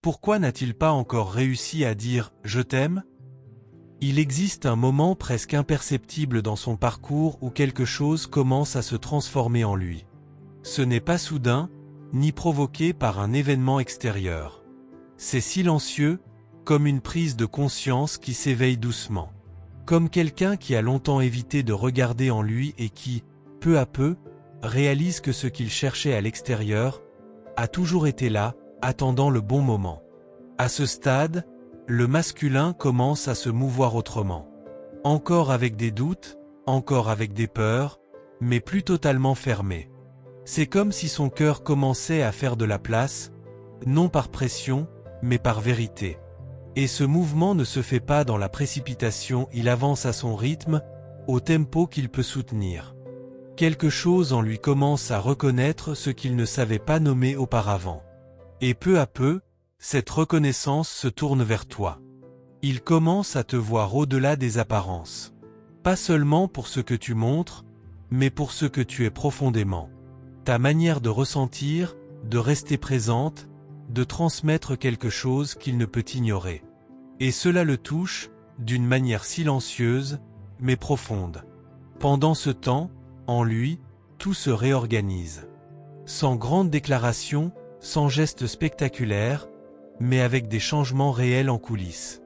Pourquoi n'a-t-il pas encore réussi à dire « je t'aime » ? Il existe un moment presque imperceptible dans son parcours où quelque chose commence à se transformer en lui. Ce n'est pas soudain, ni provoqué par un événement extérieur. C'est silencieux, comme une prise de conscience qui s'éveille doucement. Comme quelqu'un qui a longtemps évité de regarder en lui et qui, peu à peu, réalise que ce qu'il cherchait à l'extérieur a toujours été là, attendant le bon moment. À ce stade, le masculin commence à se mouvoir autrement. Encore avec des doutes, encore avec des peurs, mais plus totalement fermé. C'est comme si son cœur commençait à faire de la place, non par pression, mais par vérité. Et ce mouvement ne se fait pas dans la précipitation, il avance à son rythme, au tempo qu'il peut soutenir. Quelque chose en lui commence à reconnaître ce qu'il ne savait pas nommer auparavant. Et peu à peu, cette reconnaissance se tourne vers toi. Il commence à te voir au-delà des apparences. Pas seulement pour ce que tu montres, mais pour ce que tu es profondément. Ta manière de ressentir, de rester présente, de transmettre quelque chose qu'il ne peut ignorer. Et cela le touche, d'une manière silencieuse, mais profonde. Pendant ce temps, en lui, tout se réorganise. Sans grande déclaration, sans geste spectaculaire, mais avec des changements réels en coulisses.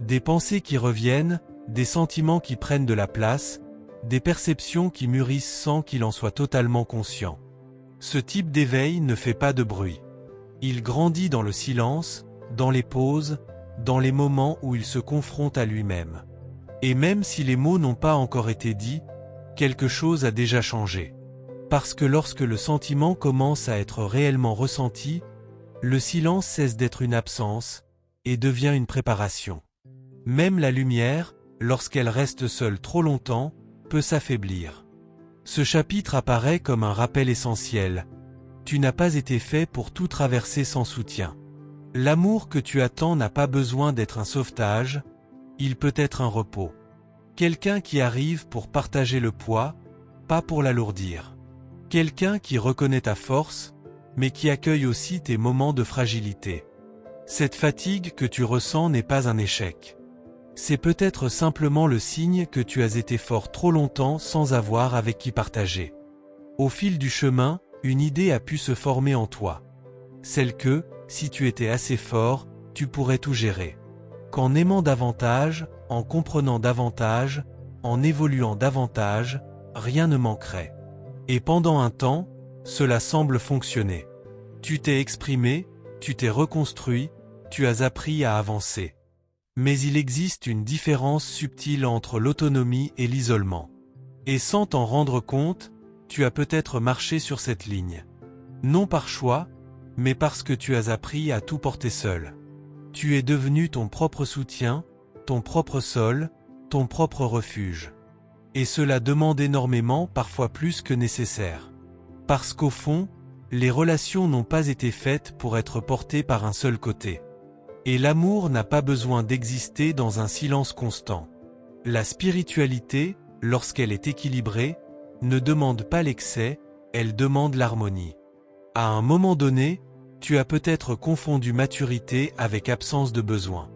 Des pensées qui reviennent, des sentiments qui prennent de la place, des perceptions qui mûrissent sans qu'il en soit totalement conscient. Ce type d'éveil ne fait pas de bruit. Il grandit dans le silence, dans les pauses, dans les moments où il se confronte à lui-même. Et même si les mots n'ont pas encore été dits, quelque chose a déjà changé. Parce que lorsque le sentiment commence à être réellement ressenti, le silence cesse d'être une absence et devient une préparation. Même la lumière, lorsqu'elle reste seule trop longtemps, peut s'affaiblir. Ce chapitre apparaît comme un rappel essentiel. Tu n'as pas été fait pour tout traverser sans soutien. L'amour que tu attends n'a pas besoin d'être un sauvetage, il peut être un repos. Quelqu'un qui arrive pour partager le poids, pas pour l'alourdir. Quelqu'un qui reconnaît ta force, mais qui accueille aussi tes moments de fragilité. Cette fatigue que tu ressens n'est pas un échec. C'est peut-être simplement le signe que tu as été fort trop longtemps sans avoir avec qui partager. Au fil du chemin, une idée a pu se former en toi. Celle que, si tu étais assez fort, tu pourrais tout gérer. Qu'en aimant davantage, en comprenant davantage, en évoluant davantage, rien ne manquerait. Et pendant un temps, cela semble fonctionner. Tu t'es exprimé, tu t'es reconstruit, tu as appris à avancer. Mais il existe une différence subtile entre l'autonomie et l'isolement. Et sans t'en rendre compte, tu as peut-être marché sur cette ligne. Non par choix, mais parce que tu as appris à tout porter seul. Tu es devenu ton propre soutien, ton propre sol, ton propre refuge. Et cela demande énormément, parfois plus que nécessaire. Parce qu'au fond, les relations n'ont pas été faites pour être portées par un seul côté. Et l'amour n'a pas besoin d'exister dans un silence constant. La spiritualité, lorsqu'elle est équilibrée, ne demande pas l'excès, elle demande l'harmonie. À un moment donné, tu as peut-être confondu maturité avec absence de besoin.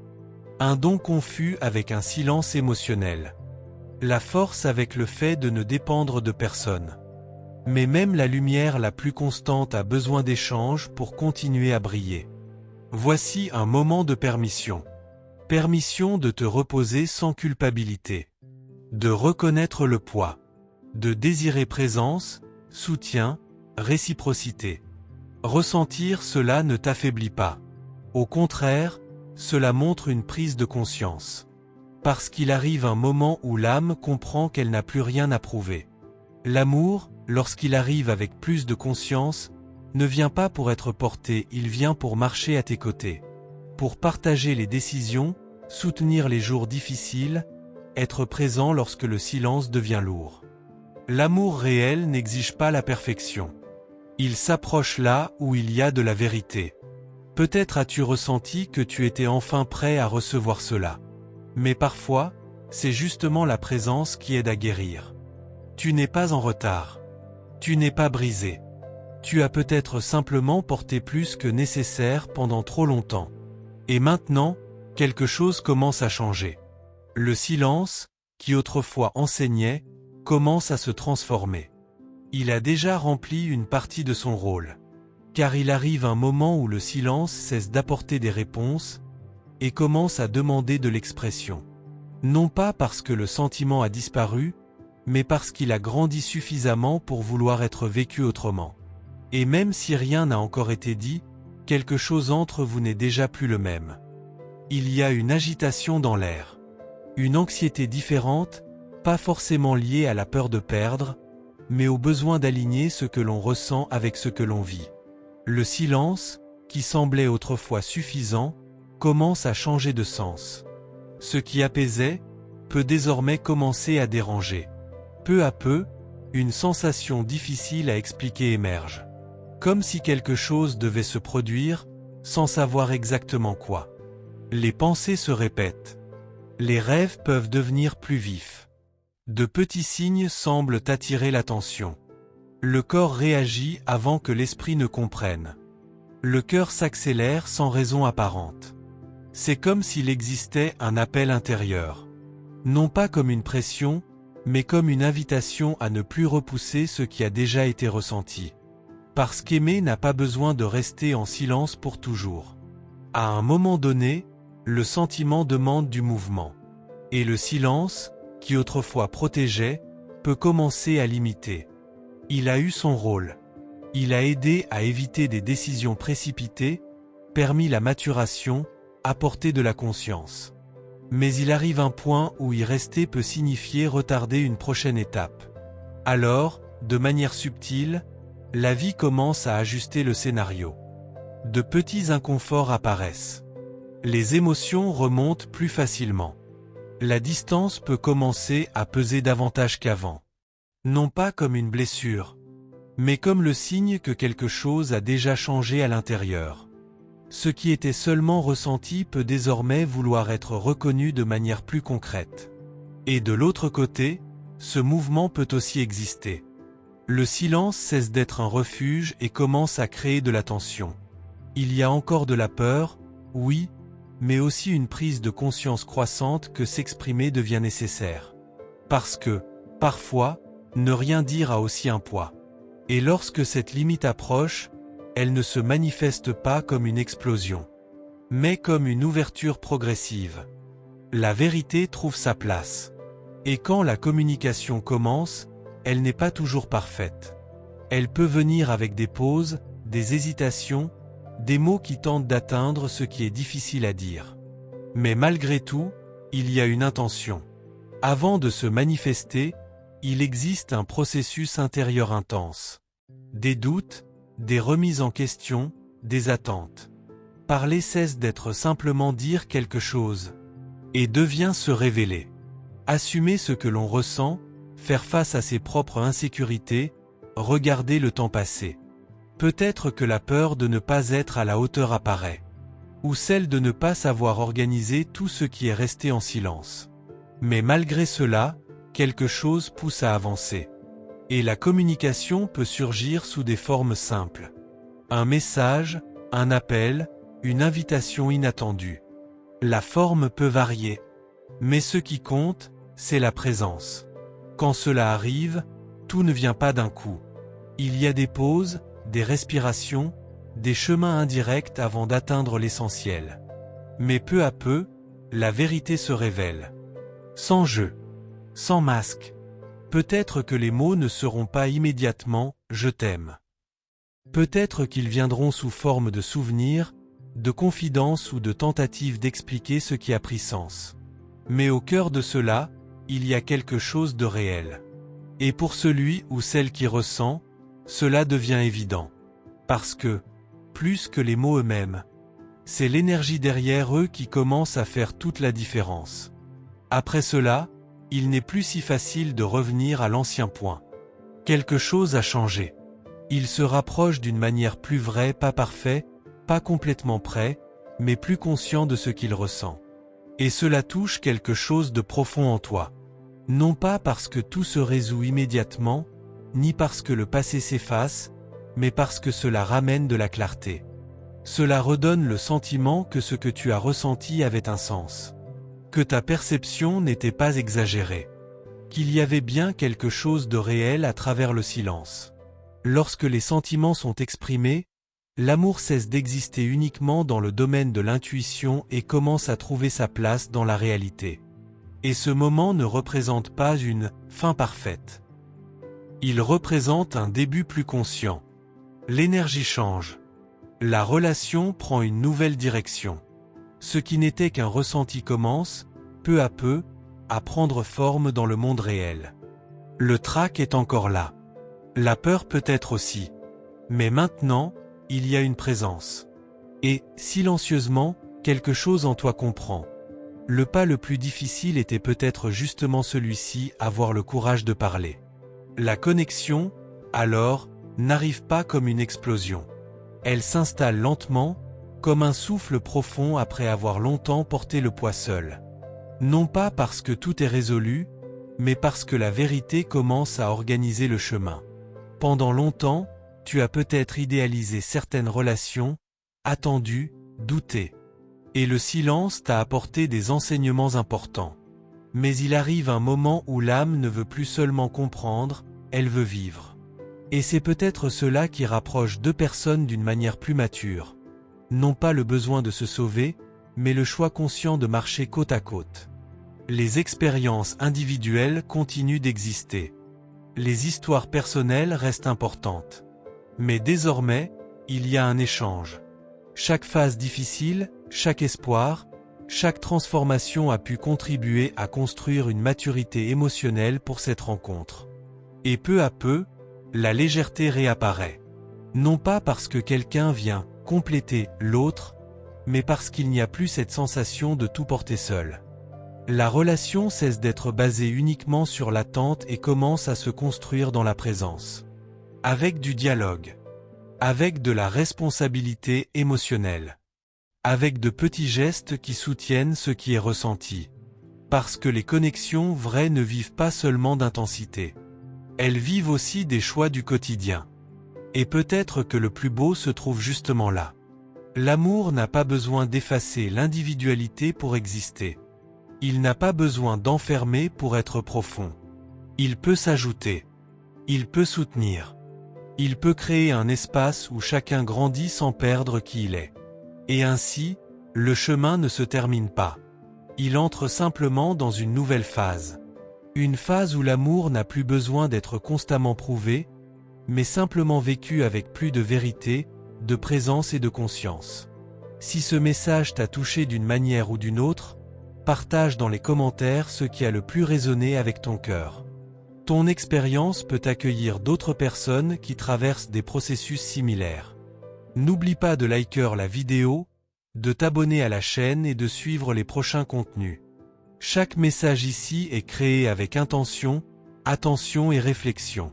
Un don confus avec un silence émotionnel. La force avec le fait de ne dépendre de personne. Mais même la lumière la plus constante a besoin d'échanges pour continuer à briller. Voici un moment de permission. Permission de te reposer sans culpabilité. De reconnaître le poids. De désirer présence, soutien, réciprocité. Ressentir cela ne t'affaiblit pas. Au contraire, cela montre une prise de conscience. Parce qu'il arrive un moment où l'âme comprend qu'elle n'a plus rien à prouver. L'amour, lorsqu'il arrive avec plus de conscience, ne vient pas pour être porté, il vient pour marcher à tes côtés. Pour partager les décisions, soutenir les jours difficiles, être présent lorsque le silence devient lourd. L'amour réel n'exige pas la perfection. Il s'approche là où il y a de la vérité. Peut-être as-tu ressenti que tu étais enfin prêt à recevoir cela. Mais parfois, c'est justement la présence qui aide à guérir. Tu n'es pas en retard. Tu n'es pas brisé. Tu as peut-être simplement porté plus que nécessaire pendant trop longtemps. Et maintenant, quelque chose commence à changer. Le silence, qui autrefois enseignait, commence à se transformer. Il a déjà rempli une partie de son rôle. Car il arrive un moment où le silence cesse d'apporter des réponses et commence à demander de l'expression. Non pas parce que le sentiment a disparu, mais parce qu'il a grandi suffisamment pour vouloir être vécu autrement. Et même si rien n'a encore été dit, quelque chose entre vous n'est déjà plus le même. Il y a une agitation dans l'air. Une anxiété différente, pas forcément liée à la peur de perdre, mais au besoin d'aligner ce que l'on ressent avec ce que l'on vit. Le silence, qui semblait autrefois suffisant, commence à changer de sens. Ce qui apaisait, peut désormais commencer à déranger. Peu à peu, une sensation difficile à expliquer émerge. Comme si quelque chose devait se produire, sans savoir exactement quoi. Les pensées se répètent. Les rêves peuvent devenir plus vifs. De petits signes semblent attirer l'attention. Le corps réagit avant que l'esprit ne comprenne. Le cœur s'accélère sans raison apparente. C'est comme s'il existait un appel intérieur. Non pas comme une pression, mais comme une invitation à ne plus repousser ce qui a déjà été ressenti. Parce qu'aimer n'a pas besoin de rester en silence pour toujours. À un moment donné, le sentiment demande du mouvement. Et le silence, qui autrefois protégeait, peut commencer à limiter. Il a eu son rôle. Il a aidé à éviter des décisions précipitées, permis la maturation, apporté de la conscience. Mais il arrive un point où y rester peut signifier retarder une prochaine étape. Alors, de manière subtile, la vie commence à ajuster le scénario. De petits inconforts apparaissent. Les émotions remontent plus facilement. La distance peut commencer à peser davantage qu'avant. Non pas comme une blessure, mais comme le signe que quelque chose a déjà changé à l'intérieur. Ce qui était seulement ressenti peut désormais vouloir être reconnu de manière plus concrète. Et de l'autre côté, ce mouvement peut aussi exister. Le silence cesse d'être un refuge et commence à créer de la tension. Il y a encore de la peur, oui, mais aussi une prise de conscience croissante que s'exprimer devient nécessaire. Parce que, parfois, ne rien dire a aussi un poids. Et lorsque cette limite approche, elle ne se manifeste pas comme une explosion, mais comme une ouverture progressive. La vérité trouve sa place. Et quand la communication commence, elle n'est pas toujours parfaite. Elle peut venir avec des pauses, des hésitations, des mots qui tentent d'atteindre ce qui est difficile à dire. Mais malgré tout, il y a une intention. Avant de se manifester, il existe un processus intérieur intense. Des doutes, des remises en question, des attentes. Parler cesse d'être simplement dire quelque chose et devient se révéler. Assumer ce que l'on ressent, faire face à ses propres insécurités, regarder le temps passer. Peut-être que la peur de ne pas être à la hauteur apparaît, ou celle de ne pas savoir organiser tout ce qui est resté en silence. Mais malgré cela, quelque chose pousse à avancer. Et la communication peut surgir sous des formes simples. Un message, un appel, une invitation inattendue. La forme peut varier. Mais ce qui compte, c'est la présence. Quand cela arrive, tout ne vient pas d'un coup. Il y a des pauses, des respirations, des chemins indirects avant d'atteindre l'essentiel. Mais peu à peu, la vérité se révèle. Sans jeu, sans masque. Peut-être que les mots ne seront pas immédiatement « je t'aime ». Peut-être qu'ils viendront sous forme de souvenirs, de confidences ou de tentatives d'expliquer ce qui a pris sens. Mais au cœur de cela, il y a quelque chose de réel. Et pour celui ou celle qui ressent, cela devient évident. Parce que, plus que les mots eux-mêmes, c'est l'énergie derrière eux qui commence à faire toute la différence. Après cela, il n'est plus si facile de revenir à l'ancien point. Quelque chose a changé. Il se rapproche d'une manière plus vraie, pas parfait, pas complètement prêt, mais plus conscient de ce qu'il ressent. Et cela touche quelque chose de profond en toi. Non pas parce que tout se résout immédiatement, ni parce que le passé s'efface, mais parce que cela ramène de la clarté. Cela redonne le sentiment que ce que tu as ressenti avait un sens. Que ta perception n'était pas exagérée. Qu'il y avait bien quelque chose de réel à travers le silence. Lorsque les sentiments sont exprimés, l'amour cesse d'exister uniquement dans le domaine de l'intuition et commence à trouver sa place dans la réalité. Et ce moment ne représente pas une fin parfaite. Il représente un début plus conscient. L'énergie change. La relation prend une nouvelle direction. Ce qui n'était qu'un ressenti commence, peu à peu, à prendre forme dans le monde réel. Le trac est encore là. La peur peut-être aussi. Mais maintenant, il y a une présence. Et, silencieusement, quelque chose en toi comprend. Le pas le plus difficile était peut-être justement celui-ci, avoir le courage de parler. La connexion, alors, n'arrive pas comme une explosion. Elle s'installe lentement, comme un souffle profond après avoir longtemps porté le poids seul. Non pas parce que tout est résolu, mais parce que la vérité commence à organiser le chemin. Pendant longtemps, tu as peut-être idéalisé certaines relations, attendu, douté. Et le silence t'a apporté des enseignements importants. Mais il arrive un moment où l'âme ne veut plus seulement comprendre, elle veut vivre. Et c'est peut-être cela qui rapproche deux personnes d'une manière plus mature. Non pas le besoin de se sauver, mais le choix conscient de marcher côte à côte. Les expériences individuelles continuent d'exister. Les histoires personnelles restent importantes. Mais désormais, il y a un échange. Chaque phase difficile, chaque espoir, chaque transformation a pu contribuer à construire une maturité émotionnelle pour cette rencontre. Et peu à peu, la légèreté réapparaît. Non pas parce que quelqu'un vient compléter l'autre, mais parce qu'il n'y a plus cette sensation de tout porter seul. La relation cesse d'être basée uniquement sur l'attente et commence à se construire dans la présence. Avec du dialogue. Avec de la responsabilité émotionnelle. Avec de petits gestes qui soutiennent ce qui est ressenti. Parce que les connexions vraies ne vivent pas seulement d'intensité. Elles vivent aussi des choix du quotidien. Et peut-être que le plus beau se trouve justement là. L'amour n'a pas besoin d'effacer l'individualité pour exister. Il n'a pas besoin d'enfermer pour être profond. Il peut s'ajouter. Il peut soutenir. Il peut créer un espace où chacun grandit sans perdre qui il est. Et ainsi, le chemin ne se termine pas. Il entre simplement dans une nouvelle phase. Une phase où l'amour n'a plus besoin d'être constamment prouvé, mais simplement vécu avec plus de vérité, de présence et de conscience. Si ce message t'a touché d'une manière ou d'une autre, partage dans les commentaires ce qui a le plus résonné avec ton cœur. Ton expérience peut accueillir d'autres personnes qui traversent des processus similaires. N'oublie pas de liker la vidéo, de t'abonner à la chaîne et de suivre les prochains contenus. Chaque message ici est créé avec intention, attention et réflexion.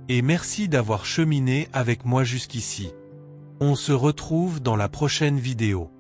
Et merci d'avoir cheminé avec moi jusqu'ici. On se retrouve dans la prochaine vidéo.